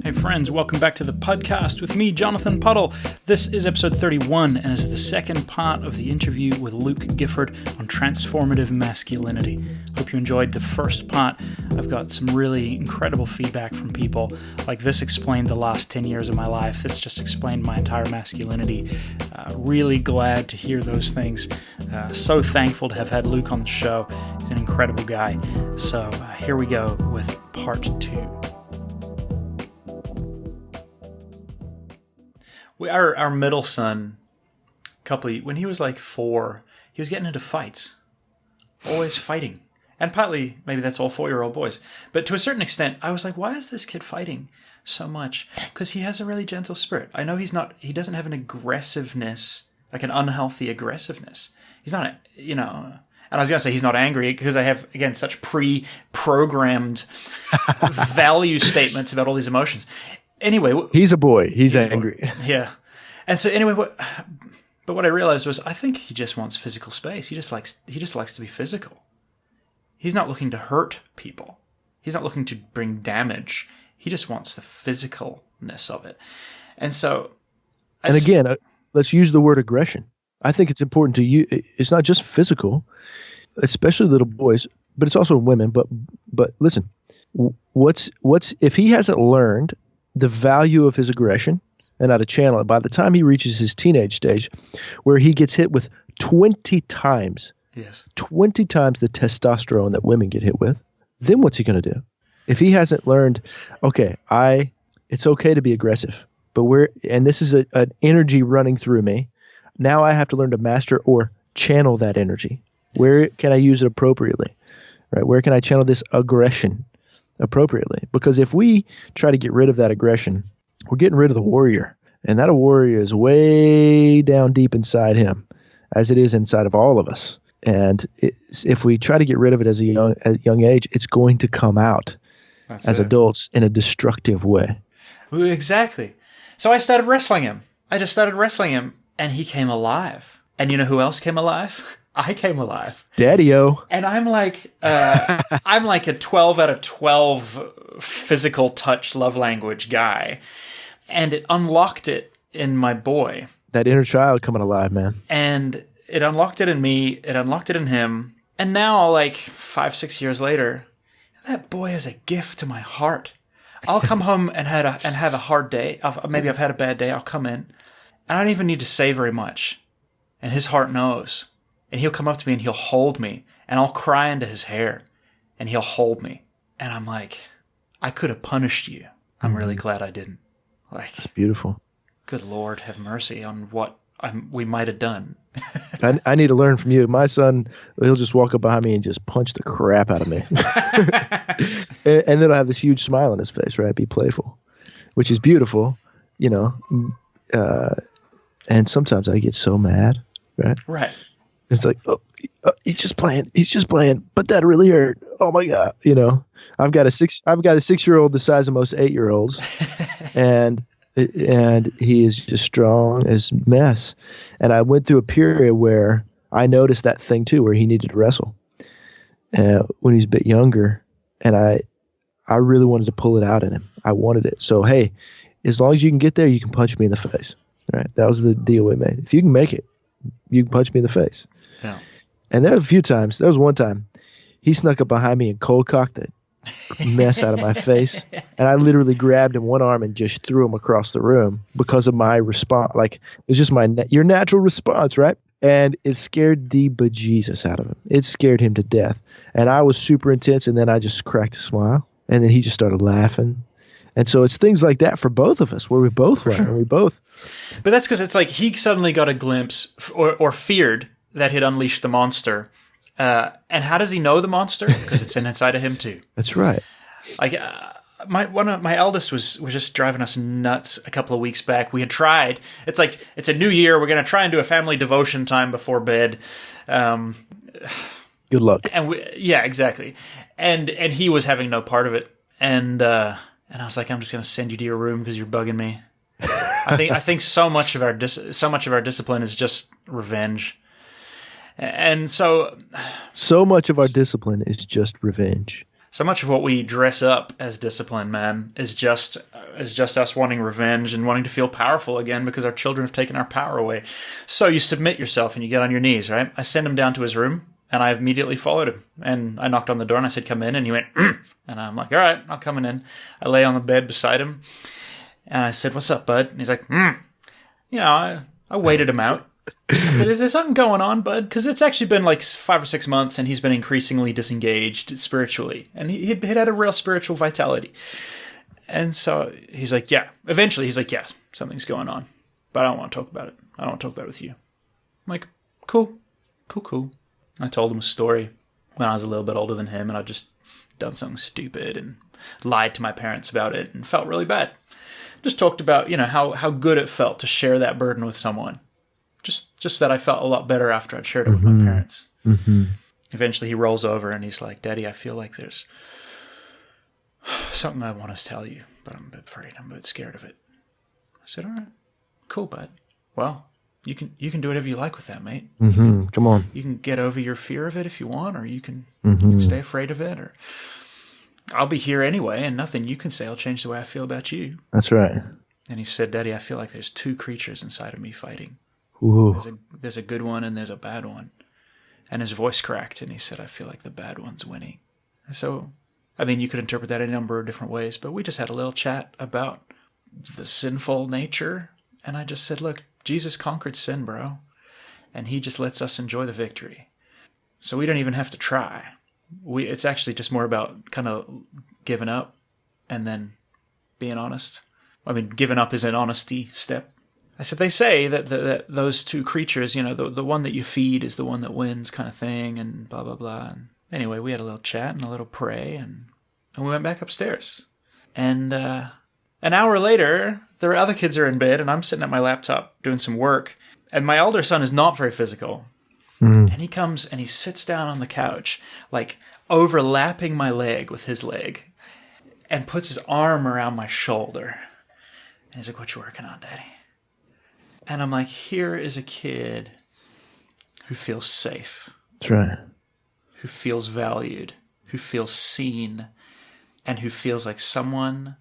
Hey friends, welcome back to the podcast with me, Jonathan Puddle. This is episode 31 and is the second part of the interview with Luke Gifford on transformative masculinity. Hope you enjoyed the first part. I've got some really incredible feedback from people. Like, this explained the last 10 years of my life. This just explained my entire masculinity. Really glad to hear those things. So thankful to have had Luke on the show. He's an incredible guy. So here we go with part 2. Our middle son, when he was like 4, he was getting into fights. Always fighting. And partly, maybe that's all 4-year-old boys. But to a certain extent, I was like, why is this kid fighting so much? Because he has a really gentle spirit. I know he doesn't have an aggressiveness, like an unhealthy aggressiveness. He's not, and I was going to say he's not angry because I have, again, such pre-programmed value statements about all these emotions. Anyway, he's a boy. He's angry. Yeah. And so anyway, what I realized was I think he just wants physical space. He just likes to be physical. He's not looking to hurt people. He's not looking to bring damage. He just wants the physicalness of it. And so again, let's use the word aggression. I think it's important to use. It's not just physical, especially little boys, but it's also women. But listen, what's if he hasn't learned the value of his aggression and how to channel it by the time he reaches his teenage stage, where he gets hit with 20 times the testosterone that women get hit with, then what's he going to do? If he hasn't learned, it's okay to be aggressive, and this is an energy running through me. Now I have to learn to master or channel that energy. Where can I use it appropriately? Right? Where can I channel this aggression appropriately? Because if we try to get rid of that aggression, we're getting rid of the warrior, and that warrior is way down deep inside him, as it is inside of all of us. And if we try to get rid of it at a young age, it's going to come out adults in a destructive way. Exactly. So I started wrestling him. I just started wrestling him, and he came alive. And you know who else came alive? I came alive. Daddy-o. And I'm like a 12 out of 12 physical touch love language guy. And it unlocked it in my boy. That inner child coming alive, man. And it unlocked it in me. It unlocked it in him. And now, like 5-6 years later, that boy is a gift to my heart. I'll come home and have a hard day. Maybe I've had a bad day. I'll come in. And I don't even need to say very much. And his heart knows. And he'll come up to me and he'll hold me. And I'll cry into his hair. And he'll hold me. And I'm like, I could have punished you. I'm really glad I didn't. Like, that's beautiful. Good Lord, have mercy on what we might have done. I need to learn from you. My son, he'll just walk up behind me and just punch the crap out of me. and then I'll have this huge smile on his face, right? Be playful, which is beautiful, and sometimes I get so mad, right? Right. It's like, he's just playing, but that really hurt. Oh my God. I've got a 6-year-old the size of most 8-year-olds, and he is just strong as mess. And I went through a period where I noticed that thing too, where he needed to wrestle when he's a bit younger. And I really wanted to pull it out in him. I wanted it. So, hey, as long as you can get there, you can punch me in the face. Right? That was the deal we made. If you can make it, you can punch me in the face. Yeah. And there were a few times. There was one time he snuck up behind me and cold cocked the mess out of my face. And I literally grabbed him one arm and just threw him across the room because of my response. Like, it's just your natural response, right? And it scared the bejesus out of him. It scared him to death. And I was super intense, and then I just cracked a smile. And then he just started laughing. And so it's things like that for both of us, where we both learn, and we both. But that's because it's like he suddenly got a glimpse or feared that he'd unleashed the monster. And how does he know the monster? Because it's inside of him too. That's right. Like my eldest was just driving us nuts a couple of weeks back. We had tried. It's like, it's a new year. We're going to try and do a family devotion time before bed. Good luck. And yeah, exactly. And he was having no part of it. And I was like, I'm just going to send you to your room because you're bugging me. I think so much of our discipline is just revenge. And so much of our discipline is just revenge. So much of what we dress up as discipline, man, is just is just us wanting revenge and wanting to feel powerful again because our children have taken our power away. So you submit yourself and you get on your knees, right? I send him down to his room, and I immediately followed him. And I knocked on the door, and I said, come in. And he went, and I'm like, all right, I'll come in. I lay on the bed beside him, and I said, what's up, bud? And he's like, I waited him out. I said, is there something going on, bud? Because it's actually been like 5 or 6 months, and he's been increasingly disengaged spiritually. And he'd had a real spiritual vitality. And so he's like, yeah. Eventually, he's like, yeah, something's going on. But I don't want to talk about it. I don't want to talk about it with you. I'm like, cool. I told him a story when I was a little bit older than him, and I'd just done something stupid and lied to my parents about it and felt really bad. Just talked about, how good it felt to share that burden with someone. Just that I felt a lot better after I'd shared it with my parents. Mm-hmm. Eventually he rolls over and he's like, Daddy, I feel like there's something I want to tell you, but I'm a bit afraid. I'm a bit scared of it. I said, all right, cool, bud. Well, you can do whatever you like with that, mate. Mm-hmm. Come on. You can get over your fear of it if you want, or you can Mm-hmm. stay afraid of it, or I'll be here anyway, and nothing you can say will change the way I feel about you. That's right. And he said, Daddy, I feel like there's two creatures inside of me fighting. Ooh. There's a good one and there's a bad one. And his voice cracked, and he said, I feel like the bad one's winning. And so, you could interpret that in a number of different ways, but we just had a little chat about the sinful nature, and I just said, look, Jesus conquered sin, bro, and he just lets us enjoy the victory. So we don't even have to try. It's actually just more about kind of giving up and then being honest. Giving up is an honesty step. I said, they say that those two creatures, the one that you feed is the one that wins kind of thing, and blah, blah, blah. And anyway, we had a little chat and a little pray, and we went back upstairs. And an hour later, the other kids are in bed, and I'm sitting at my laptop doing some work, and my older son is not very physical. And he comes and he sits down on the couch, like overlapping my leg with his leg, and puts his arm around my shoulder. And he's like, what you working on, Daddy? And I'm like, here is a kid who feels safe. That's right. Who feels valued, who feels seen, and who feels like someone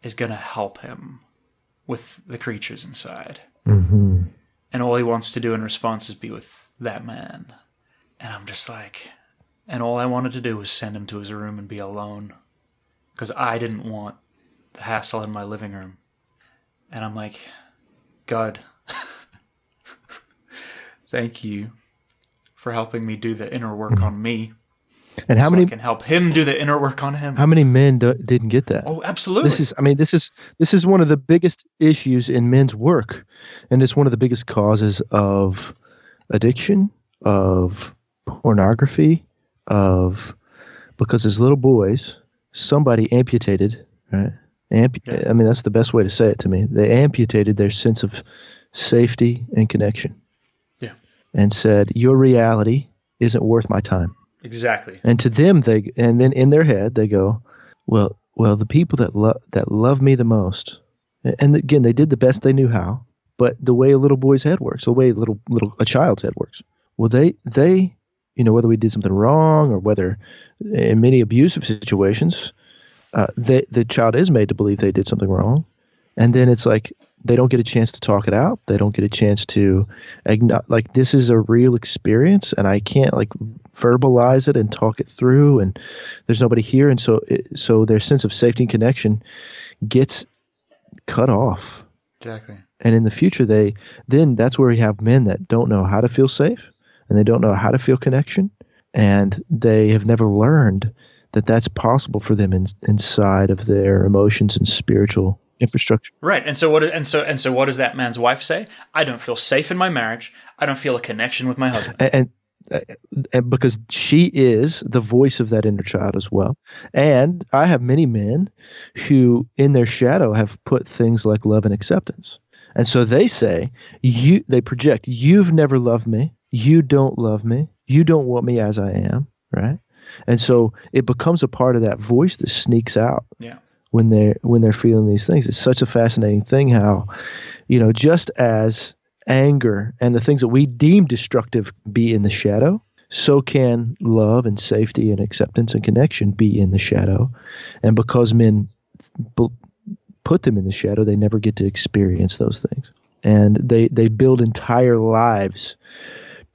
is going to help him with the creatures inside. Mm-hmm. And all he wants to do in response is be with that man. And I'm just like, and all I wanted to do was send him to his room and be alone, because I didn't want the hassle in my living room. And I'm like, God, thank you for helping me do the inner work on me. And how many I can help him do the inner work on him. How many men didn't get that? Oh, absolutely. This is one of the biggest issues in men's work, and it's one of the biggest causes of addiction, of pornography, because as little boys, somebody amputated, right? That's the best way to say it to me. They amputated their sense of safety and connection. Yeah. And said, your reality isn't worth my time. Exactly. And to them, and then in their head, they go, well, the people that love me the most, and again, they did the best they knew how, but the way a little boy's head works, the way a child's head works, well, they, whether we did something wrong or whether in many abusive situations, the child is made to believe they did something wrong. And then it's like, they don't get a chance to talk it out. They don't get a chance to like, this is a real experience and I can't like verbalize it and talk it through, and there's nobody here. And so their sense of safety and connection gets cut off. Exactly. And in the future, that's where we have men that don't know how to feel safe and they don't know how to feel connection. And they have never learned that that's possible for them inside of their emotions and spiritual infrastructure. Right. And so what does that man's wife say? I don't feel safe in my marriage. I don't feel a connection with my husband. And because she is the voice of that inner child as well. And I have many men who in their shadow have put things like love and acceptance. And so they say, they project, you've never loved me. You don't love me. You don't want me as I am. Right. And so it becomes a part of that voice that sneaks out. Yeah. When they're feeling these things. It's such a fascinating thing how, just as anger and the things that we deem destructive be in the shadow, so can love and safety and acceptance and connection be in the shadow. And because men put them in the shadow, they never get to experience those things. And they build entire lives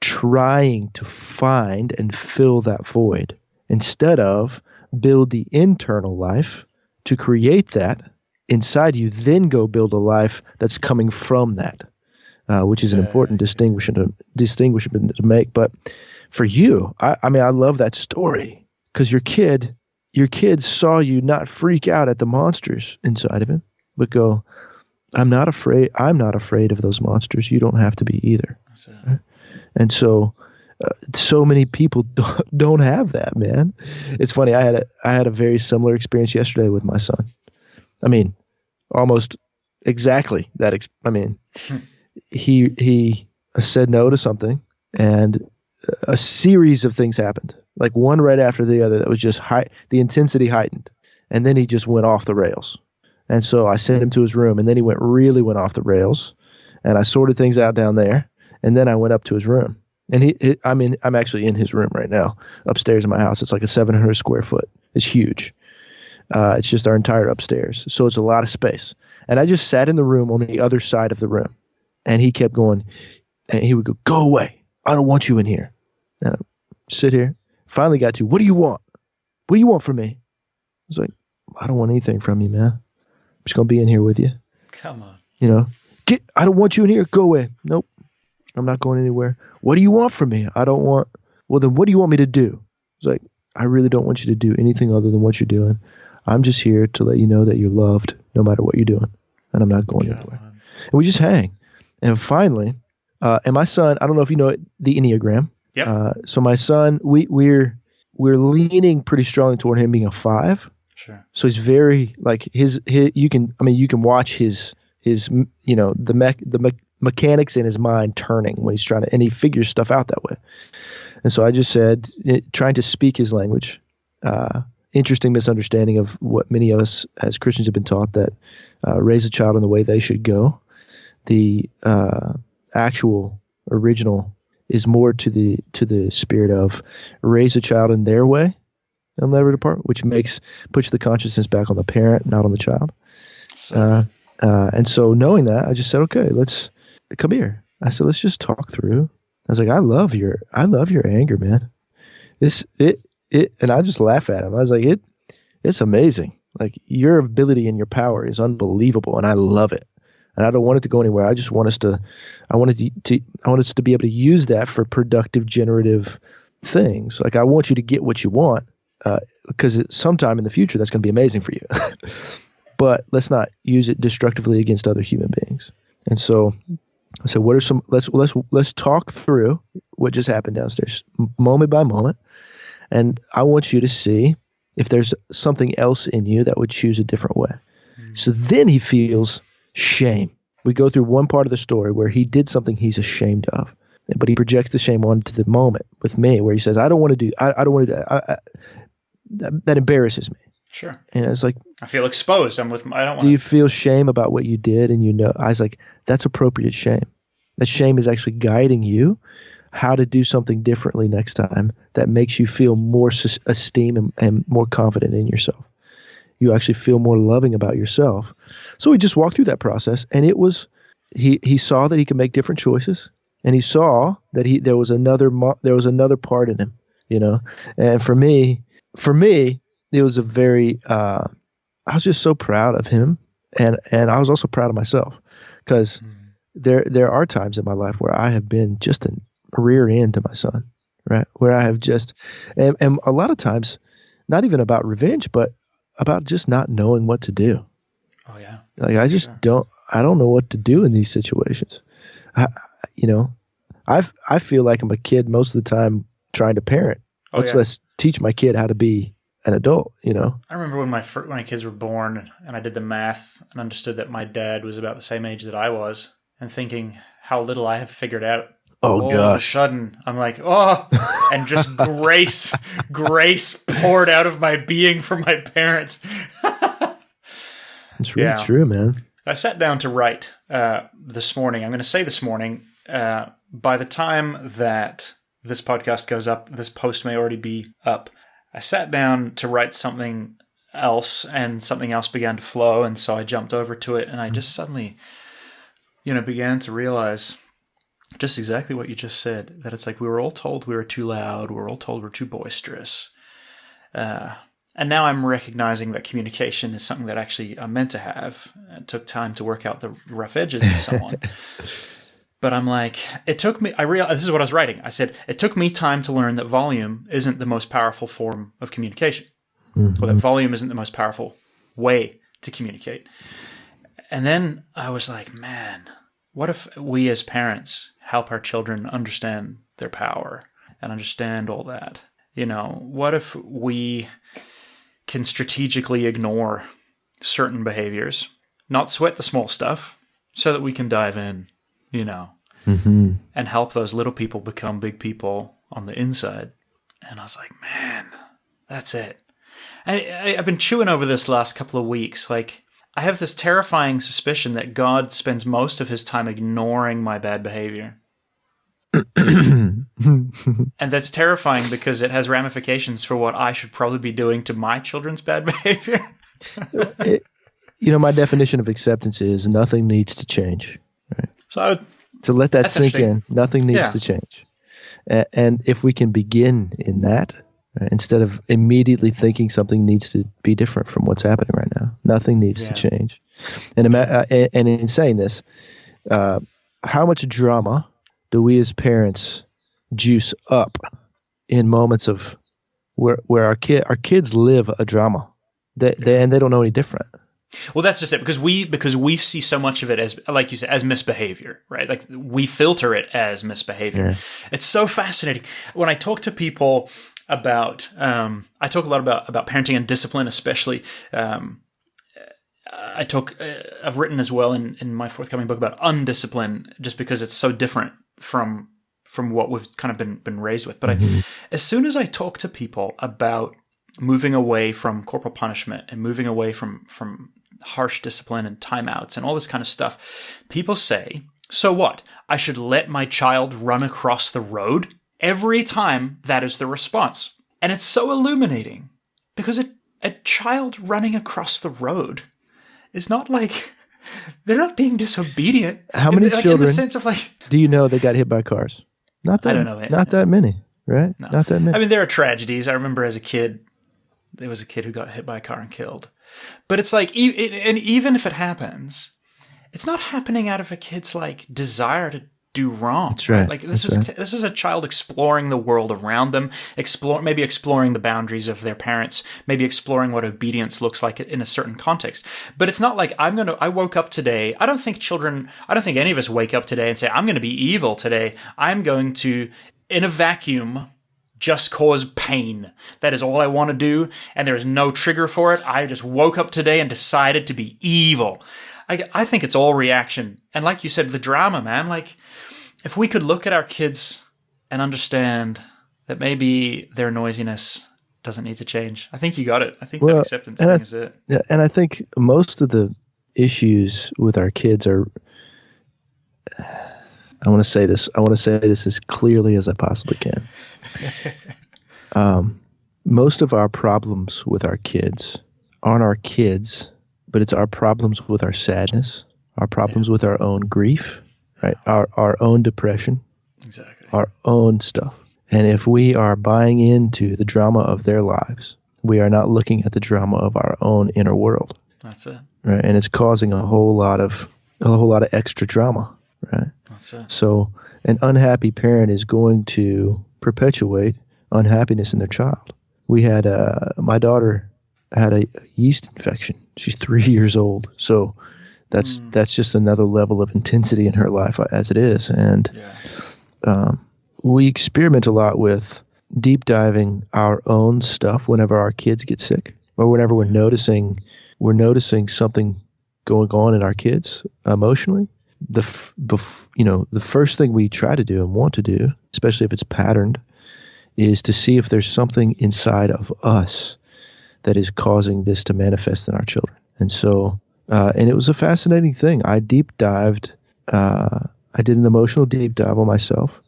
trying to find and fill that void instead of build the internal life to create that inside you, then go build a life that's coming from that, which is an important distinguishment to make. But for you, I mean, I love that story because your kid saw you not freak out at the monsters inside of him, but go, I'm not afraid of those monsters. You don't have to be either. Right? And so many people don't have that, man. It's funny. I had a very similar experience yesterday with my son. I mean, almost exactly that. He said no to something, and a series of things happened, like one right after the other, that was just the intensity heightened, and then he just went off the rails. And so I sent him to his room, and then he really went off the rails, and I sorted things out down there, and then I went up to his room. And I'm actually in his room right now, upstairs in my house. It's like a 700 square foot. It's huge. It's just our entire upstairs. So it's a lot of space. And I just sat in the room on the other side of the room. And he kept going, and he would go away. I don't want you in here. And I'd sit here. Finally got to, what do you want? What do you want from me? I was like, I don't want anything from you, man. I'm just going to be in here with you. Come on. I don't want you in here. Go away. Nope. I'm not going anywhere. What do you want from me? I don't want. Well, then what do you want me to do? It's like, I really don't want you to do anything other than what you're doing. I'm just here to let you know that you're loved no matter what you're doing. And I'm not going anywhere. And we just hang. And finally, and my son, I don't know if you know the Enneagram. Yep. So my son, we're leaning pretty strongly toward him being a 5. Sure. So he's very like you can watch his the mechanics in his mind turning when he's trying to, and he figures stuff out that way. And so I just said, trying to speak his language, interesting misunderstanding of what many of us as Christians have been taught, that raise a child in the way they should go. The actual original is more to the spirit of raise a child in their way and never depart, which puts the consciousness back on the parent, not on the child. And so knowing that, I just said, okay, let's come here. I said, let's just talk through. I was like, I love your anger, man. And I just laugh at him. I was like, it's amazing. Like, your ability and your power is unbelievable, and I love it. And I don't want it to go anywhere. I just want us to be able to use that for productive, generative things. Like, I want you to get what you want, because sometime in the future that's going to be amazing for you. But let's not use it destructively against other human beings. And so I said, what are some? Let's talk through what just happened downstairs, moment by moment, and I want you to see if there's something else in you that would choose a different way. So then he feels shame. We go through one part of the story where he did something he's ashamed of, but he projects the shame onto the moment with me, where he says, I don't want to do that. That embarrasses me. Sure. And it's like, I feel exposed. Do you feel shame about what you did? And I was like, that's appropriate shame. That shame is actually guiding you how to do something differently next time that makes you feel more esteem and more confident in yourself. You actually feel more loving about yourself. So we just walked through that process, and it was, he saw that he could make different choices, and he saw that there was another part in him, and for me, it was a very, I was just so proud of him, and I was also proud of myself, because there are times in my life where I have been just a rear end to my son, right? Where I have just, and a lot of times, not even about revenge, but about just not knowing what to do. Oh yeah. Like, I just don't know what to do in these situations. I feel like I'm a kid most of the time trying to parent. Let's teach my kid how to be an adult, I remember when my kids were born, and I did the math and understood that my dad was about the same age that I was, and thinking how little I have figured out. Oh, all gosh. Of a sudden, I'm like, and just grace poured out of my being from my parents. It's really true, man. I sat down to write this morning. I'm going to say this morning, by the time that this podcast goes up, this post may already be up. I sat down to write something else, and something else began to flow, and so I jumped over to it, and I just suddenly, began to realize just exactly what you just said, that it's like we were all told we were too loud, we were all told we're too boisterous. And now I'm recognizing that communication is something that actually I'm meant to have. It took time to work out the rough edges and so on. But I'm like, it took me, this is what I was writing. I said, it took me time to learn that volume isn't the most powerful form of communication. Or that volume isn't the most powerful way to communicate. And then I was like, man, what if we as parents help our children understand their power and understand all that? What if we can strategically ignore certain behaviors, not sweat the small stuff, so that we can dive in, and help those little people become big people on the inside. And I was like, man, that's it. I've been chewing over this last couple of weeks. Like, I have this terrifying suspicion that God spends most of his time ignoring my bad behavior. And that's terrifying because it has ramifications for what I should probably be doing to my children's bad behavior. My definition of acceptance is nothing needs to change. Right? So to let that sink in, nothing needs to change. And if we can begin in that, right, instead of immediately thinking something needs to be different from what's happening right now, nothing needs to change. And in saying this, how much drama do we as parents juice up in moments of where our kids live a drama, and they don't know any different? Well, that's just it, because we see so much of it as, like you said, as misbehavior, right? Like, we filter it as misbehavior. Yeah. It's so fascinating. When I talk to people about, I talk a lot about parenting and discipline, especially. I've written as well in my forthcoming book about undiscipline, just because it's so different from what we've kind of been raised with. But as soon as I talk to people about moving away from corporal punishment and moving away from harsh discipline and timeouts and all this kind of stuff, people say, so what? I should let my child run across the road? Every time that is the response. And it's so illuminating, because a child running across the road is not like, they're not being disobedient. How many children, in the sense of like, do you know that got hit by cars? Not that, I don't know. Not that many, right? No. Not that many. I mean, there are tragedies. I remember as a kid, there was a kid who got hit by a car and killed. But it's like, and even if it happens, it's not happening out of a kid's like desire to do wrong. That's right. Like, this is a child exploring the world around them, maybe exploring the boundaries of their parents, maybe exploring what obedience looks like in a certain context. But it's not like I woke up today. I don't think any of us wake up today and say, I'm going to be evil today. I'm going to, in a vacuum, just cause pain. That is all I want to do, and there is no trigger for it. I just woke up today and decided to be evil. I think it's all reaction. And like you said, the drama, man, like, if we could look at our kids and understand that maybe their noisiness doesn't need to change, I think you got it. I think that acceptance thing is it. Yeah, and I think most of the issues with our kids are, I want to say this as clearly as I possibly can. Most of our problems with our kids aren't our kids, but it's our problems with our sadness, our problems with our own grief, right? Our own depression, exactly, our own stuff. And if we are buying into the drama of their lives, we are not looking at the drama of our own inner world. That's it. Right, and it's causing a whole lot of extra drama. Right. That's it. So an unhappy parent is going to perpetuate unhappiness in their child. We had my daughter had a yeast infection. She's 3 years old, so that's just another level of intensity in her life as it is. And we experiment a lot with deep diving our own stuff whenever our kids get sick, or whenever we're noticing something going on in our kids emotionally. The first thing we try to do and want to do, especially if it's patterned, is to see if there's something inside of us that is causing this to manifest in our children. And so, and it was a fascinating thing. I deep dived. I did an emotional deep dive on myself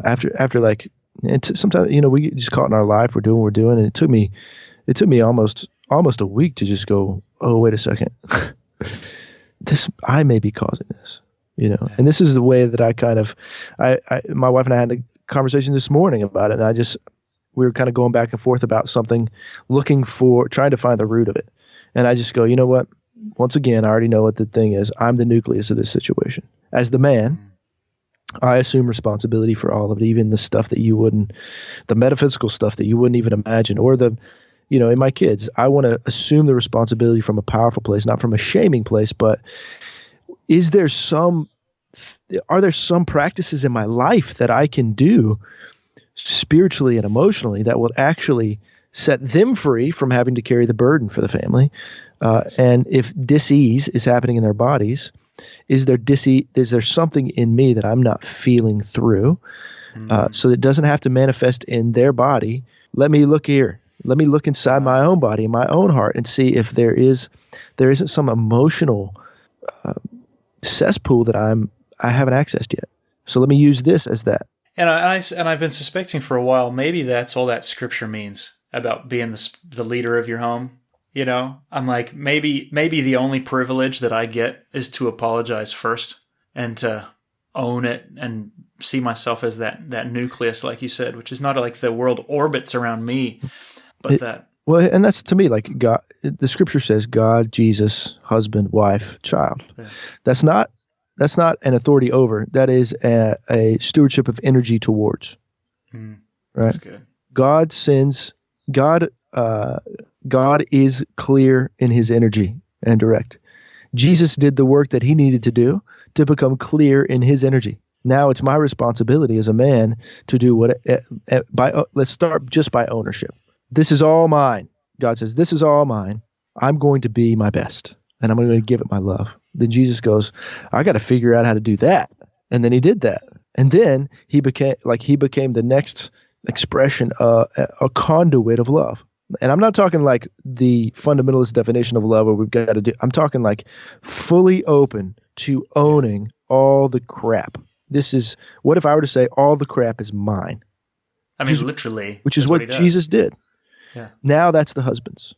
after like, and sometimes we get just caught in our life. We're doing what we're doing, and it took me almost almost a week to just go, oh, wait a second. I may be causing this, and this is the way that I kind of, my wife and I had a conversation this morning about it. And we were kind of going back and forth about something, trying to find the root of it. And I just go, you know what? Once again, I already know what the thing is. I'm the nucleus of this situation. As the man, I assume responsibility for all of it, even the stuff that the metaphysical stuff that you wouldn't even imagine, or in my kids, I want to assume the responsibility from a powerful place, not from a shaming place. But are there some practices in my life that I can do spiritually and emotionally that will actually set them free from having to carry the burden for the family? And if dis-ease is happening in their bodies, is there something in me that I'm not feeling through? So it doesn't have to manifest in their body. Let me look here. Let me look inside my own body, my own heart, and see if there isn't some emotional cesspool that I haven't accessed yet. So let me use this as that. And I've been suspecting for a while, maybe that's all that scripture means about being the leader of your home. I'm like, maybe the only privilege that I get is to apologize first and to own it and see myself as that nucleus, like you said, which is not like the world orbits around me, but Well, and that's to me like God. The scripture says God, Jesus, husband, wife, child. Yeah. That's not an authority over. That is a stewardship of energy towards. Right. That's good. God is clear in his energy and direct. Jesus did the work that he needed to do to become clear in his energy. Now it's my responsibility as a man to do let's start just by ownership. This is all mine. God says, this is all mine. I'm going to be my best, and I'm going to give it my love. Then Jesus goes, I got to figure out how to do that. And then he did that. And then he became the next expression, a conduit of love. And I'm not talking like the fundamentalist definition of love where we've got to do, I'm talking like fully open to owning all the crap. What if I were to say all the crap is mine? I mean, literally. Which is what Jesus did. Yeah. Now that's the husband's.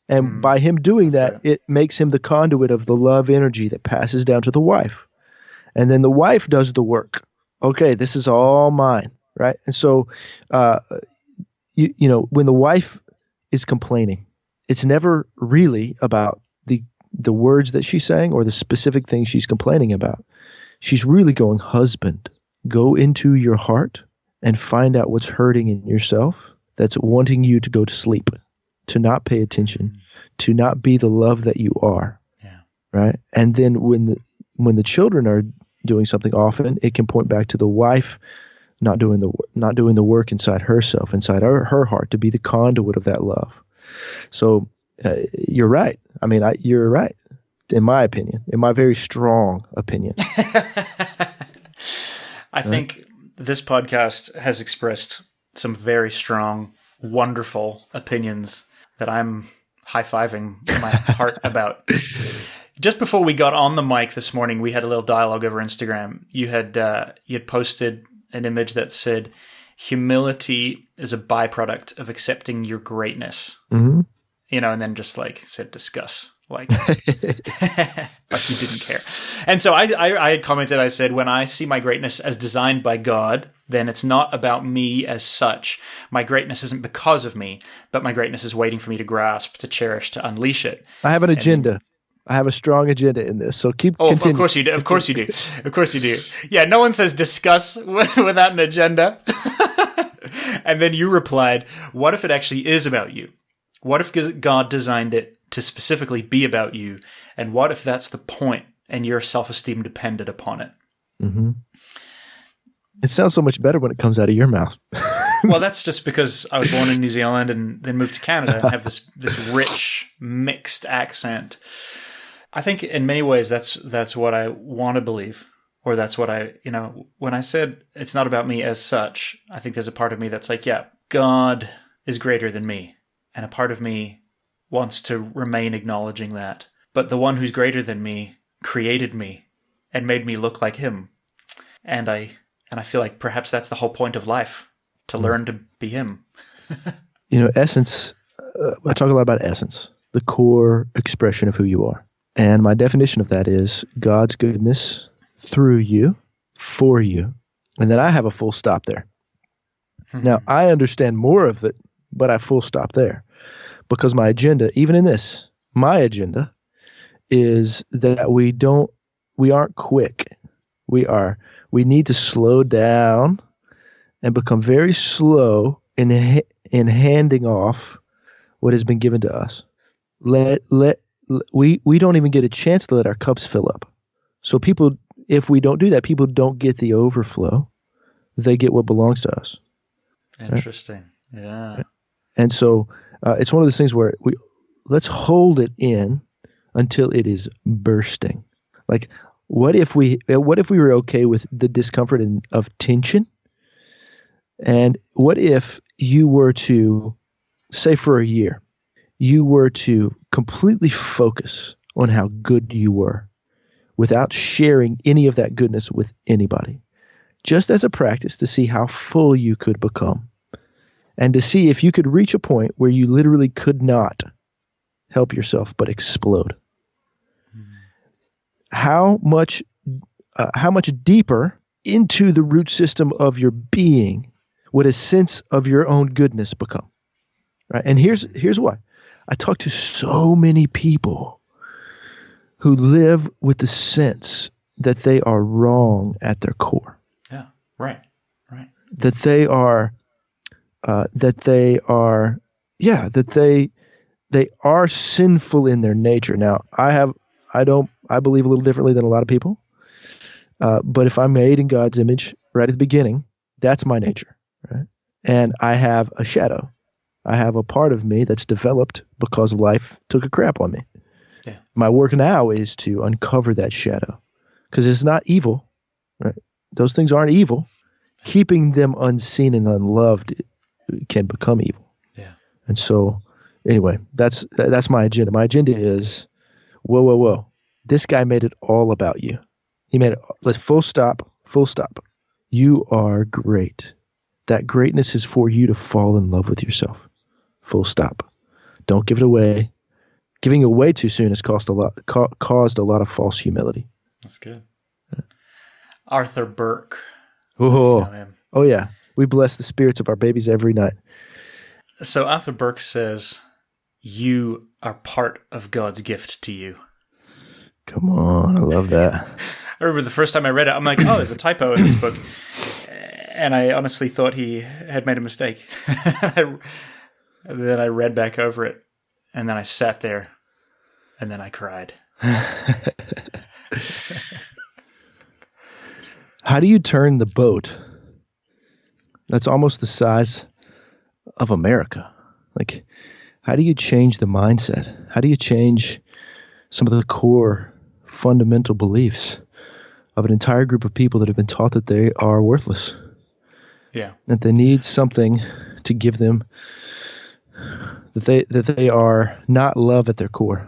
And by him doing that, it makes him the conduit of the love energy that passes down to the wife. And then the wife does the work. Okay, this is all mine, right? And so, when the wife is complaining, it's never really about the words that she's saying or the specific things she's complaining about. She's really going, husband, go into your heart and find out what's hurting in yourself that's wanting you to go to sleep, to not pay attention, to not be the love that you are. Yeah. Right? And then when the children are doing something, often it can point back to the wife not doing the work inside herself, inside her heart, to be the conduit of that love. So you're right. I mean, you're right, in my opinion, in my very strong opinion. I think this podcast has expressed some very strong, wonderful opinions that I'm high-fiving my heart about. Just before we got on the mic this morning, we had a little dialogue over Instagram. You had posted an image that said, humility is a byproduct of accepting your greatness. Mm-hmm. And then just said discuss. Like you didn't care. And so I had commented, I said, when I see my greatness as designed by God, then it's not about me as such. My greatness isn't because of me, but my greatness is waiting for me to grasp, to cherish, to unleash it. I have an agenda. I have a strong agenda in this, so continue. Of course you do. Of course you do. Of course you do. Yeah, no one says discuss without an agenda. And then you replied, what if it actually is about you? What if God designed it to specifically be about you? And what if that's the point and your self-esteem depended upon it? Mm-hmm. It sounds so much better when it comes out of your mouth. Well, that's just because I was born in New Zealand and then moved to Canada and have this rich, mixed accent. I think in many ways that's what I want to believe, or that's what when I said it's not about me as such, I think there's a part of me that's like, yeah, God is greater than me. And a part of me wants to remain acknowledging that. But the one who's greater than me created me and made me look like him. And I feel like perhaps that's the whole point of life, to learn to be him. Essence, I talk a lot about essence, the core expression of who you are. And my definition of that is God's goodness through you, for you. And then I have a full stop there. Now, I understand more of it, but I full stop there. Because my agenda, even in this, my agenda is that we aren't quick. We need to slow down and become very slow in handing off what has been given to us. We don't even get a chance to let our cups fill up. So people, if we don't do that, people don't get the overflow. They get what belongs to us. Interesting. Right? Yeah. And so it's one of those things where let's hold it in until it is bursting. Like, what if we were okay with the discomfort of tension? And what if you were to, say for a year, you were to completely focus on how good you were without sharing any of that goodness with anybody, just as a practice to see how full you could become and to see if you could reach a point where you literally could not help yourself but explode. How much deeper into the root system of your being would a sense of your own goodness become? Right? And here's why. I talk to so many people who live with the sense that they are wrong at their core. Yeah, right. That they are sinful in their nature. Now, I believe a little differently than a lot of people. But if I'm made in God's image right at the beginning, that's my nature, right? And I have a shadow. I have a part of me that's developed because life took a crap on me. Yeah. My work now is to uncover that shadow because it's not evil, right? Those things aren't evil. Keeping them unseen and unloved can become evil. Yeah. And so, anyway, that's my agenda. My agenda is, whoa. This guy made it all about you. He made it. Let's full stop. You are great. That greatness is for you to fall in love with yourself. Full stop. Don't give it away. Giving away too soon has caused a lot of false humility. That's good. Arthur Burke. Oh, you know him. Oh yeah. We bless the spirits of our babies every night. So Arthur Burke says, you are part of God's gift to you. Come on. I love that. I remember the first time I read it, I'm like, oh, there's a typo in this book. And I honestly thought he had made a mistake. And then I read back over it. And then I sat there. And then I cried. How do you turn the boat that's almost the size of America? Like, how do you change the mindset? How do you change some of the core fundamental beliefs of an entire group of people that have been taught that they are worthless? Yeah. That they need something to give them, that they are not love at their core.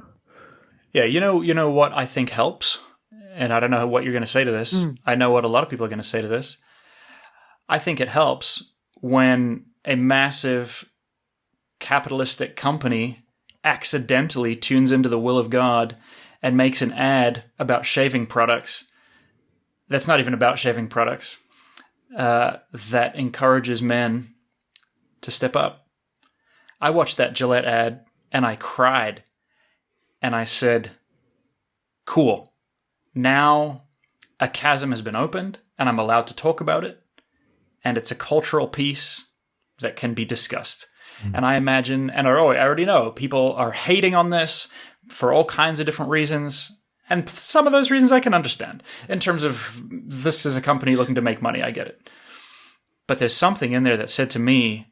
Yeah, you know what I think helps? And I don't know what you're going to say to this. I know what a lot of people are going to say to this. I think it helps when a massive capitalistic company accidentally tunes into the will of God and makes an ad about shaving products that's not even about shaving products, that encourages men to step up. I watched that Gillette ad and I cried. And I said, cool. Now a chasm has been opened and I'm allowed to talk about it. And it's a cultural piece that can be discussed. Mm-hmm. And I imagine, and I already know, people are hating on this for all kinds of different reasons. And some of those reasons I can understand. In terms of, this is a company looking to make money, I get it. But there's something in there that said to me,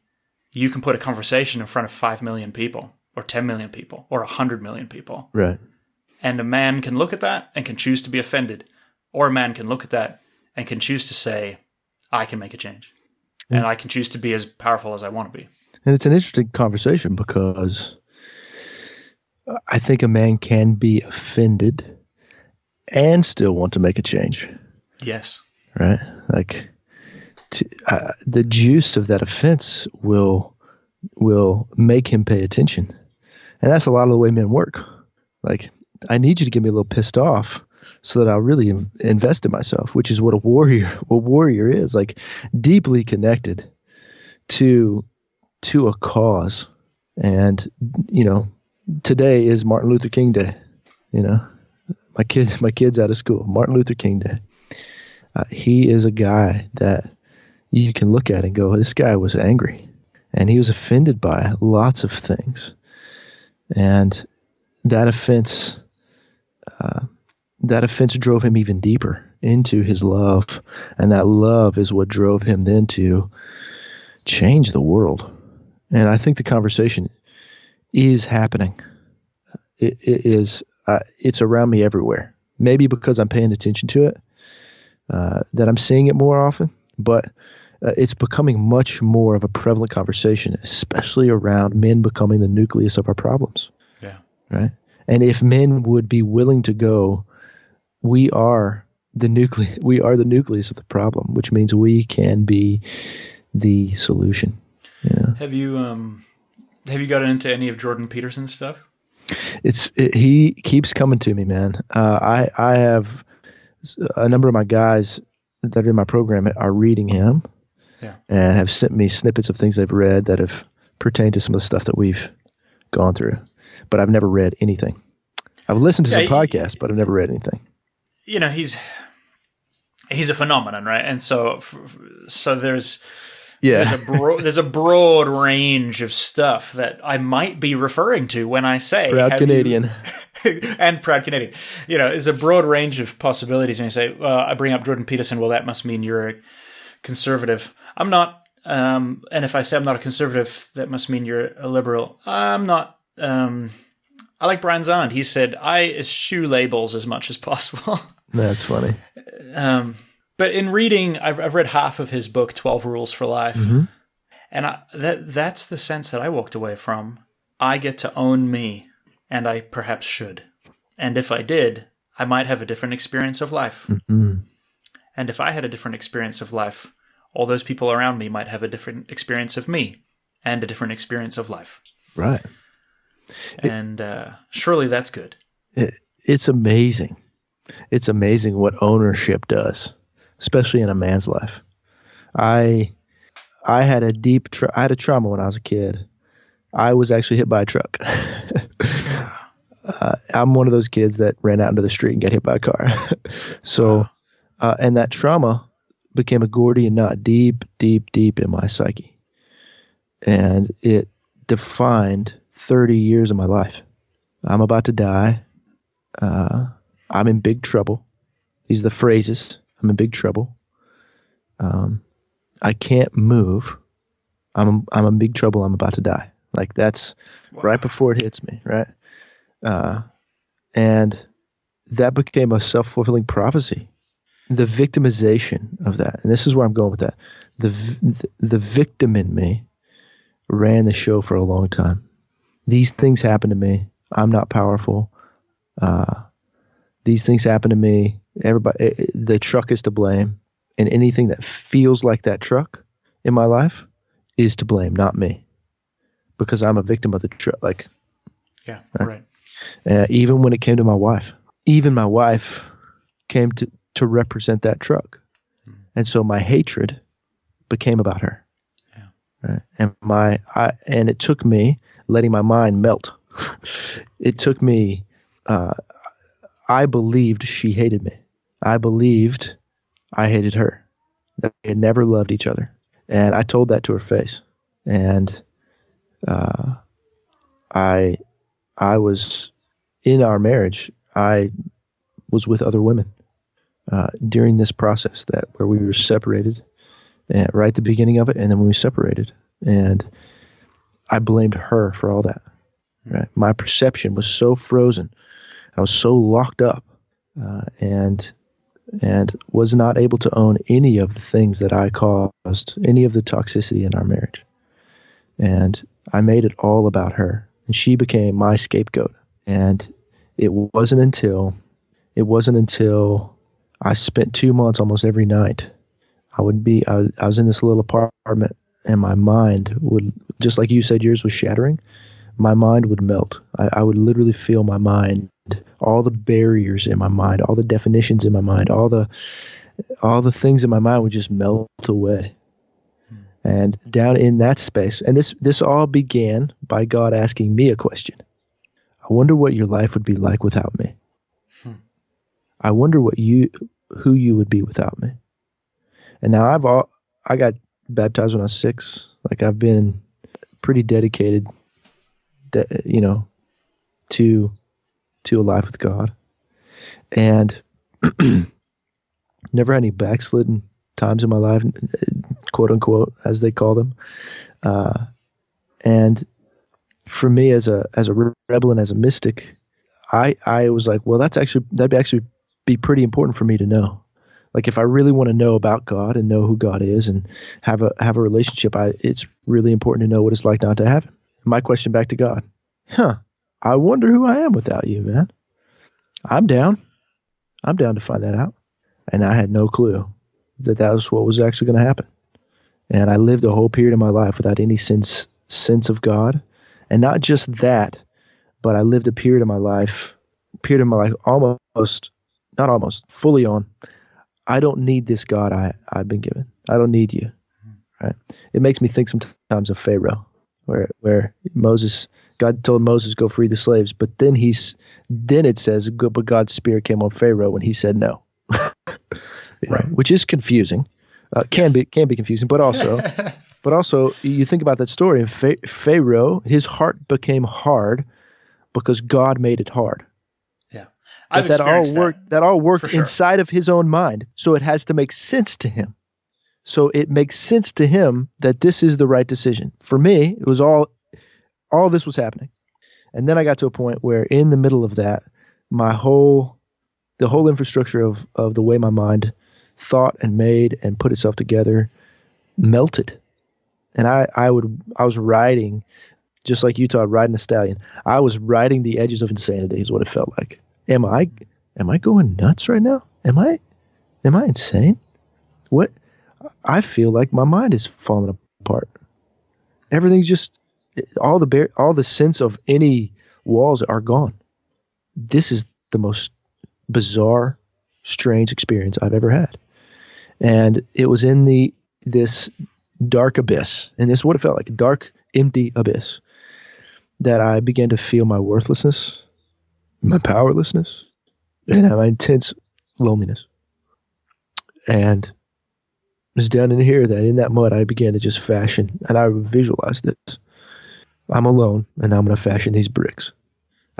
you can put a conversation in front of 5 million people, or 10 million people, or 100 million people. Right. And a man can look at that and can choose to be offended. Or a man can look at that and can choose to say, I can make a change. Mm. And I can choose to be as powerful as I want to be. And it's an interesting conversation because I think a man can be offended and still want to make a change. Yes. Right? Like, the juice of that offense will will make him pay attention. And that's a lot of the way men work. Like, I need you to get me a little pissed off so that I'll really invest in myself, which is what a warrior is, like deeply connected to a cause. And, today is Martin Luther King Day. My kid's out of school. Martin Luther King Day. He is a guy that you can look at and go, this guy was angry, and he was offended by lots of things. And that offense drove him even deeper into his love. And that love is what drove him then to change the world. And I think the conversation is happening. It is, it's around me everywhere. Maybe because I'm paying attention to it, that I'm seeing it more often, but it's becoming much more of a prevalent conversation, especially around men becoming the nucleus of our problems. Yeah. Right. And if men would be willing to go, we are the nucleus of the problem, which means we can be the solution. Yeah. Have you gotten into any of Jordan Peterson's stuff? He keeps coming to me, man. I have a number of my guys that are in my program are reading him, and have sent me snippets of things they've read that have pertained to some of the stuff that we've gone through. But I've never read anything. I've listened to some podcasts, but I've never read anything. He's a phenomenon, right? And so there's a broad range of stuff that I might be referring to when I say proud Canadian. And proud Canadian. There's a broad range of possibilities when you say, I bring up Jordan Peterson, well, that must mean you're a conservative. I'm not. And if I say I'm not a conservative, that must mean you're a liberal. I'm not. I like Brian Zahnd. He said, I eschew labels as much as possible. That's funny. But in reading, I've read half of his book, 12 Rules for Life. Mm-hmm. And that's the sense that I walked away from. I get to own me, and I perhaps should. And if I did, I might have a different experience of life. Mm-hmm. And if I had a different experience of life, all those people around me might have a different experience of me and a different experience of life. Right. And surely that's good. It's amazing. It's amazing what ownership does, especially in a man's life. I had a I had a trauma when I was a kid. I was actually hit by a truck. I'm one of those kids that ran out into the street and got hit by a car. So, and that trauma became a Gordian knot deep, deep, deep in my psyche. And it defined 30 years of my life. I'm about to die. I'm in big trouble. These are the phrases. I'm in big trouble. I can't move. I'm in big trouble. I'm about to die. Like that's right before it hits me, right? And that became a self-fulfilling prophecy. The victimization of that, and this is where I'm going with that. The victim in me ran the show for a long time. These things happen to me. I'm not powerful. These things happen to me. Everybody, the truck is to blame, and anything that feels like that truck in my life is to blame, not me, because I'm a victim of the truck. Like, yeah, right. Even when it came to my wife, even my wife came to represent that truck, and so my hatred became about her. Yeah. Right. And it took me letting my mind melt. It took me. I believed she hated me. I believed I hated her. That we had never loved each other. And I told that to her face. And I was in our marriage. I was with other women during this process where we were separated, right at the beginning of it, and then when we separated. And I blamed her for all that. Right? My perception was so frozen. I was so locked up, and was not able to own any of the things that I caused, any of the toxicity in our marriage. And I made it all about her, and she became my scapegoat. And it wasn't until I spent 2 months almost every night. I was in this little apartment and my mind would, just like you said, yours was shattering. My mind would melt. I would literally feel my mind, all the barriers in my mind, all the definitions in my mind, all the things in my mind would just melt away. And down in that space, and this all began by God asking me a question. I wonder what your life would be like without me. I wonder who you would be without me. And now I got baptized when I was 6. Like, I've been pretty dedicated, to a life with God, and never had any backslidden times in my life, quote unquote, as they call them. And for me, as a rebel and as a mystic, I was like, well, that'd actually be pretty important for me to know. Like, if I really want to know about God and know who God is and have a relationship, it's really important to know what it's like not to have him. My question back to God, I wonder who I am without you, man. I'm down to find that out. And I had no clue that was what was actually going to happen. And I lived a whole period of my life without any sense of God. And not just that, but I lived a period of my life fully on, I don't need this God I've been given. I don't need you. Right? It makes me think sometimes of Pharaoh, where God told Moses, go free the slaves, but then it says, but God's spirit came on Pharaoh when he said no. Right. Which is confusing. Can be confusing, but also you think about that story, and Pharaoh, his heart became hard because God made it hard. Yeah. That all worked inside of his own mind. So it has to make sense to him. So it makes sense to him that this is the right decision. For me, it was all this was happening. And then I got to a point where in the middle of that, the whole infrastructure of the way my mind thought and made and put itself together melted. And I was riding, just like Utah, riding a stallion. I was riding the edges of insanity is what it felt like. Am I going nuts right now? Am I insane? What? I feel like my mind is falling apart. Everything's just, all the sense of any walls are gone. This is the most bizarre, strange experience I've ever had. And it was in this dark abyss, and this is what it felt like, a dark, empty abyss, that I began to feel my worthlessness, my powerlessness, and my intense loneliness. And it was down in here that in that mud I began to just fashion, and I visualized this. I'm alone, and I'm going to fashion these bricks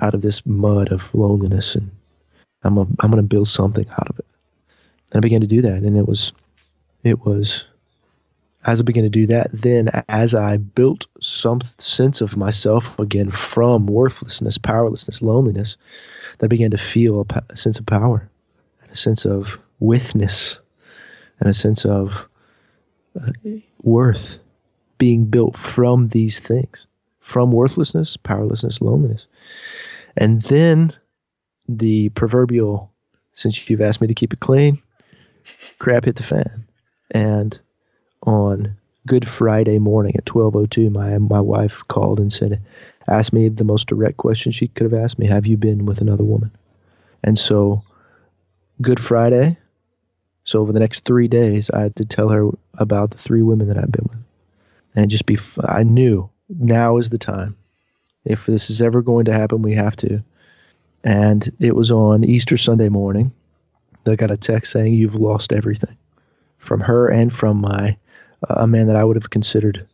out of this mud of loneliness, and I'm going to build something out of it. And I began to do that, and it was as I began to do that, then as I built some sense of myself again from worthlessness, powerlessness, loneliness, that I began to feel a sense of power, and a sense of witness, and a sense of worth being built from these things, from worthlessness, powerlessness, loneliness. And then the proverbial, since you've asked me to keep it clean, crap hit the fan. And on Good Friday morning at 12:02, my wife called and asked me the most direct question she could have asked me: have you been with another woman? And so Good Friday, so over the next 3 days, I had to tell her about the 3 women that I've been with. And I knew now is the time. If this is ever going to happen, we have to. And it was on Easter Sunday morning that I got a text saying, you've lost everything, from her and from a man that I would have considered,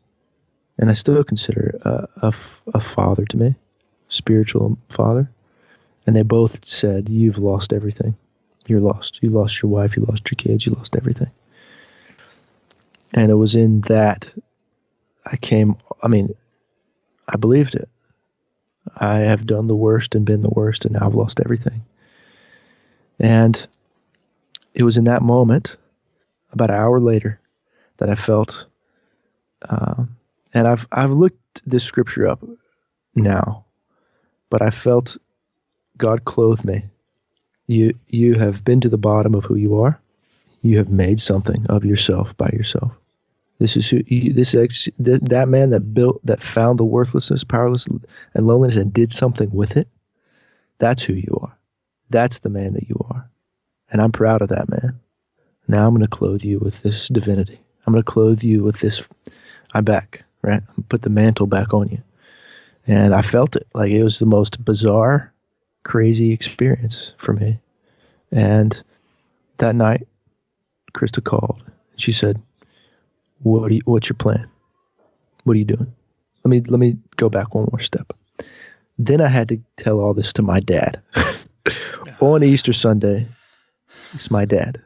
and I still consider a father to me, spiritual father. And they both said, you've lost everything. You're lost. You lost your wife. You lost your kids. You lost everything. And it was in that I believed it. I have done the worst and been the worst, and now I've lost everything. And it was in that moment, about an hour later, that I felt, and I've looked this scripture up now, but I felt God clothe me. You have been to the bottom of who you are. You have made something of yourself by yourself. This is who you, that man that found the worthlessness, powerless, and loneliness and did something with it. That's who you are. That's the man that you are. And I'm proud of that, man. Now I'm going to clothe you with this divinity. I'm going to clothe you with this. I'm back, right? Put the mantle back on you. And I felt it. Like, it was the most bizarre, crazy experience for me. And that night, Krista called. She said, what's your plan? What are you doing? Let me go back one more step. Then I had to tell all this to my dad. On Easter Sunday, it's my dad.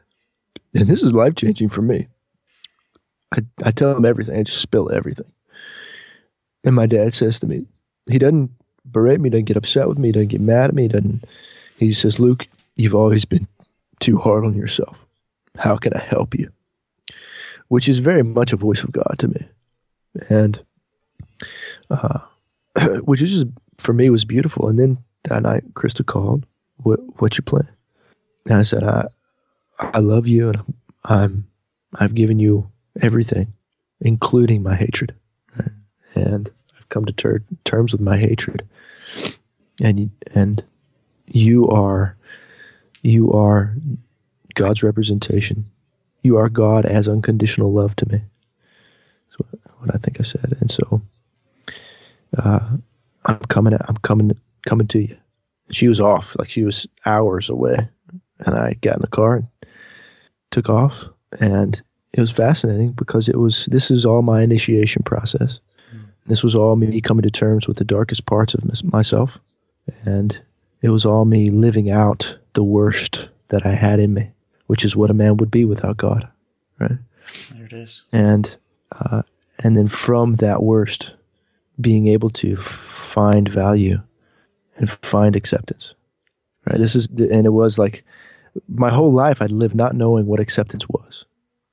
And this is life-changing for me. I tell him everything. I just spill everything. And my dad says to me, he doesn't berate me, doesn't get upset with me, doesn't get mad at me, he says, Luke, you've always been too hard on yourself. How can I help you? Which is very much a voice of God to me. And which is just, for me, was beautiful. And then that night, Krista called, what's your plan? And I said, I love you, and I've given you everything, including my hatred. Right? And I've come to terms with my hatred. And you are God's representation. You are God as unconditional love to me. That's what I think I said. And so I'm coming to you. She was off, like she was hours away. And I got in the car and took off. And it was fascinating because this is all my initiation process. This was all me coming to terms with the darkest parts of myself. And it was all me living out the worst that I had in me, which is what a man would be without God, right? There it is. And then from that worst, being able to find value and find acceptance, right? And it was like my whole life I'd lived not knowing what acceptance was.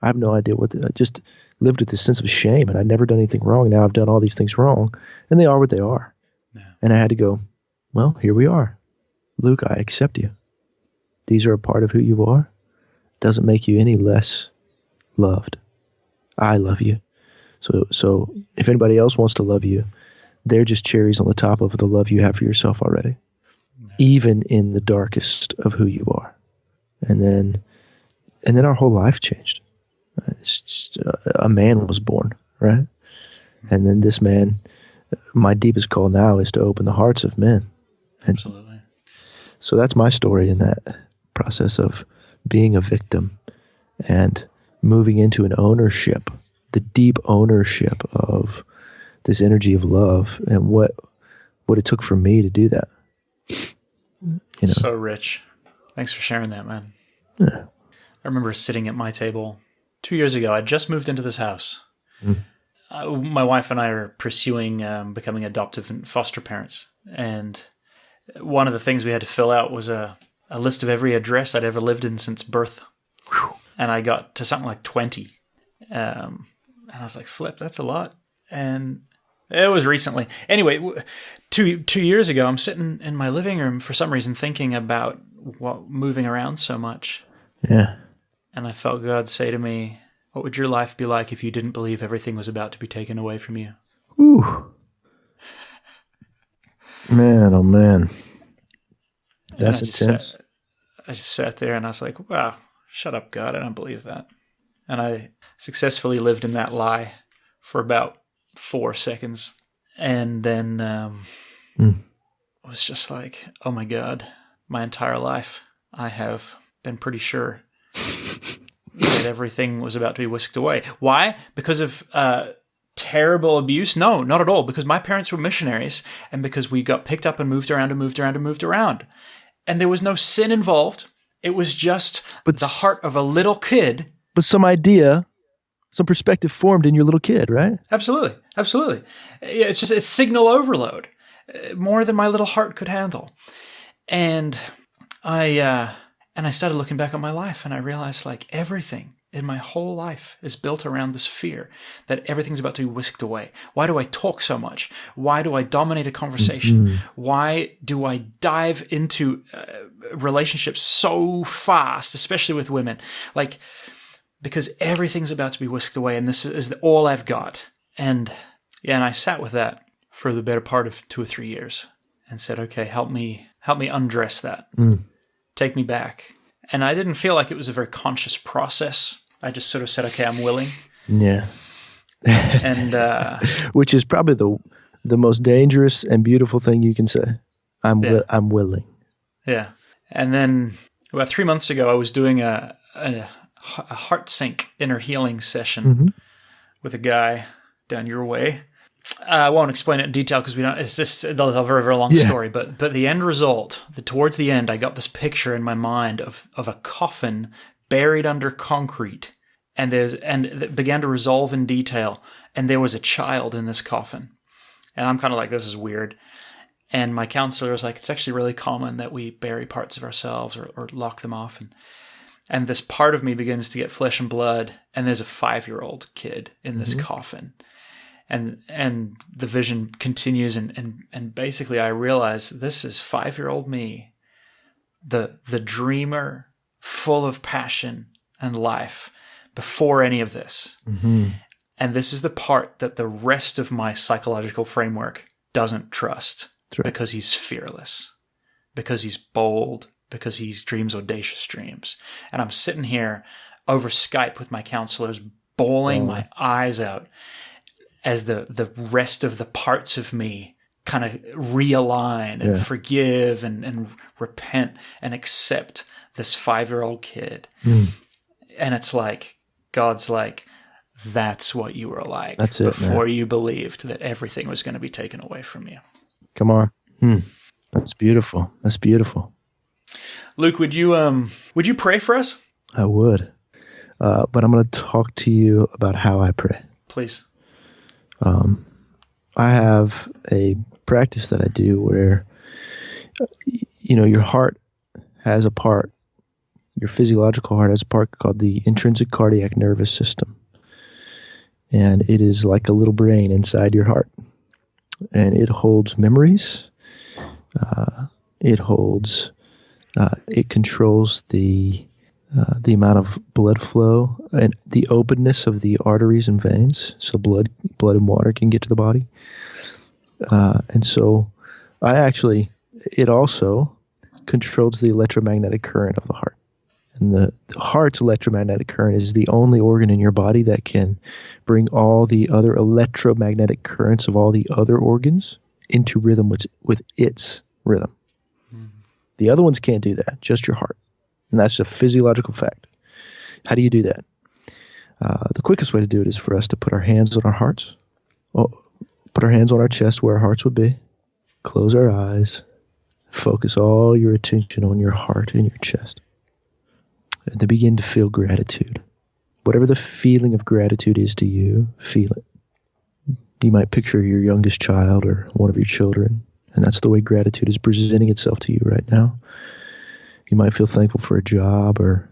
I have no idea I just lived with this sense of shame, and I'd never done anything wrong. Now I've done all these things wrong, and they are what they are. Yeah. And I had to go, well, here we are. Luke, I accept you. These are a part of who you are. Doesn't make you any less loved. I love you. So if anybody else wants to love you, they're just cherries on the top of the love you have for yourself already, even in the darkest of who you are. And then our whole life changed. It's just, a man was born, right? And then this man, my deepest call now is to open the hearts of men. And absolutely. So that's my story in that process of being a victim and moving into an ownership, the deep ownership of this energy of love, and what it took for me to do that. So rich. Thanks for sharing that, man. Yeah. I remember sitting at my table 2 years ago. I just moved into this house. My wife and I are pursuing becoming adoptive and foster parents. And one of the things we had to fill out was a list of every address I'd ever lived in since birth. And I got to something like 20. And I was like, flip, that's a lot. And it was recently. Anyway, two years ago, I'm sitting in my living room for some reason thinking about moving around so much. Yeah. And I felt God say to me, what would your life be like if you didn't believe everything was about to be taken away from you? Ooh. Man, oh man. That's intense. I just sat there and I was like, wow, shut up, God. I don't believe that. And I successfully lived in that lie for about 4 seconds. And then it was just like, oh my God, my entire life I have been pretty sure that everything was about to be whisked away. Why? Because of terrible abuse? No, not at all. Because my parents were missionaries, and because we got picked up and moved around and moved around and moved around. And there was no sin involved. It was just the heart of a little kid. But some idea, some perspective formed in your little kid, right? Absolutely. Absolutely. It's just a signal overload, more than my little heart could handle. And I started looking back on my life, and I realized like everything in my whole life is built around this fear that everything's about to be whisked away. Why do I talk so much? Why do I dominate a conversation? Mm-hmm. Why do I dive into relationships so fast, especially with women? Like, because everything's about to be whisked away, and this is all I've got. And I sat with that for the better part of 2 or 3 years and said, okay, help me undress that. Take me back. And I didn't feel like it was a very conscious process. I just sort of said, okay, I'm willing. Yeah. And which is probably the most dangerous and beautiful thing you can say. I'm willing. Yeah. And then about 3 months ago, I was doing a heart sync inner healing session with a guy down your way. I won't explain it in detail because it's a very, very long story. But the end result, towards the end, I got this picture in my mind of a coffin buried under concrete, and it began to resolve in detail. And there was a child in this coffin, and I'm kind of like, this is weird. And my counselor was like, it's actually really common that we bury parts of ourselves or lock them off, and this part of me begins to get flesh and blood, and there's a 5-year-old kid in this coffin. And the vision continues, and basically I realize this is 5-year-old me, the dreamer, full of passion and life before any of this. And this is the part that the rest of my psychological framework doesn't trust, because he's fearless, because he's bold, because he dreams audacious dreams. And I'm sitting here over Skype with my counselors, bawling my eyes out, as the rest of the parts of me kind of realign and forgive and repent and accept this 5-year-old kid. And it's like, God's like, that's what you were like before you believed that everything was going to be taken away from you. Come on. That's beautiful. That's beautiful. Luke, would you pray for us? I would. But I'm going to talk to you about how I pray. Please. I have a practice that I do where, your heart has a part, your physiological heart has a part called the intrinsic cardiac nervous system. And it is like a little brain inside your heart. And it holds memories. It controls the amount of blood flow and the openness of the arteries and veins, so blood and water can get to the body. And so it also controls the electromagnetic current of the heart. And the heart's electromagnetic current is the only organ in your body that can bring all the other electromagnetic currents of all the other organs into rhythm with its rhythm. The other ones can't do that, just your heart. And that's a physiological fact. How do you do that? The quickest way to do it is for us to put our hands on our hearts, put our hands on our chest where our hearts would be, close our eyes, focus all your attention on your heart and your chest. And then begin to feel gratitude. Whatever the feeling of gratitude is to you, feel it. You might picture your youngest child or one of your children, and that's the way gratitude is presenting itself to you right now. You might feel thankful for a job, or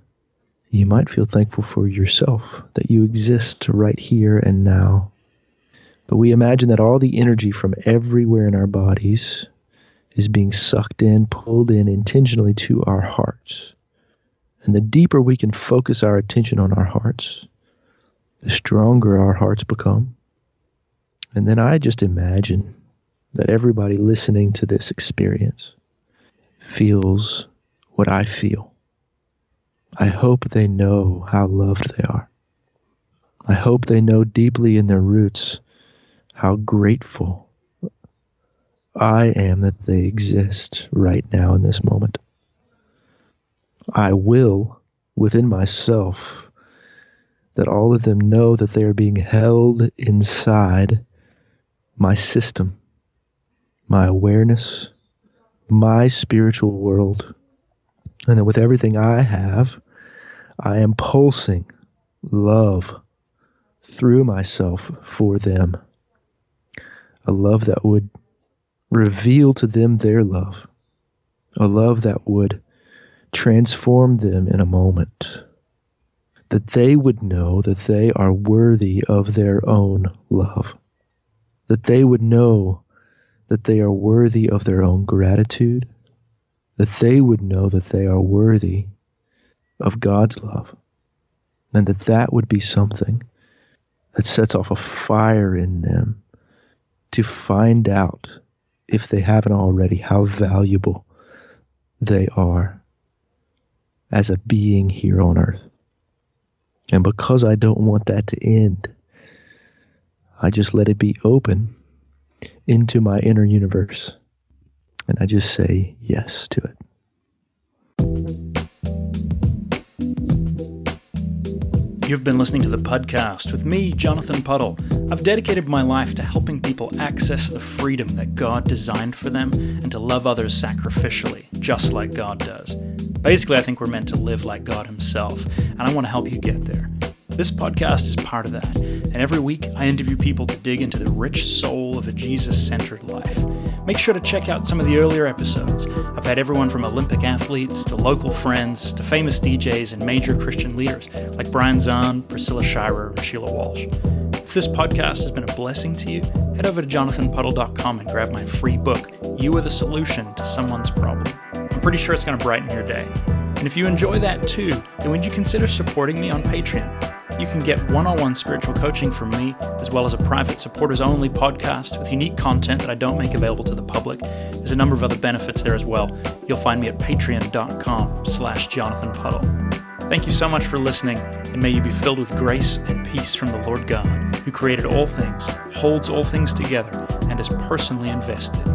you might feel thankful for yourself, that you exist right here and now. But we imagine that all the energy from everywhere in our bodies is being sucked in, pulled in intentionally to our hearts. And the deeper we can focus our attention on our hearts, the stronger our hearts become. And then I just imagine that everybody listening to this experience feels what I feel. I hope they know how loved they are. I hope they know deeply in their roots how grateful I am that they exist right now in this moment. I will, within myself, that all of them know that they are being held inside my system, my awareness, my spiritual world, and that with everything I have, I am pulsing love through myself for them. A love that would reveal to them their love. A love that would transform them in a moment. That they would know that they are worthy of their own love. That they would know that they are worthy of their own gratitude. That they would know that they are worthy of God's love. and that would be something that sets off a fire in them to find out, if they haven't already, how valuable they are as a being here on earth. And because I don't want that to end, I just let it be open into my inner universe. And I just say yes to it. You've been listening to the Puddcast with me, Jonathan Puddle. I've dedicated my life to helping people access the freedom that God designed for them and to love others sacrificially, just like God does. Basically, I think we're meant to live like God himself, and I want to help you get there. This podcast is part of that, and every week I interview people to dig into the rich soul of a Jesus-centered life. Make sure to check out some of the earlier episodes. I've had everyone from Olympic athletes to local friends to famous DJs and major Christian leaders like Brian Zahn, Priscilla Shirer, and Sheila Walsh. If this podcast has been a blessing to you, head over to jonathanpuddle.com and grab my free book, You Are the Solution to Someone's Problem. I'm pretty sure it's going to brighten your day. And if you enjoy that too, then would you consider supporting me on Patreon? You can get one-on-one spiritual coaching from me, as well as a private supporters-only podcast with unique content that I don't make available to the public. There's a number of other benefits there as well. You'll find me at patreon.com/JonathanPuddle. Thank you so much for listening, and may you be filled with grace and peace from the Lord God, who created all things, holds all things together, and is personally invested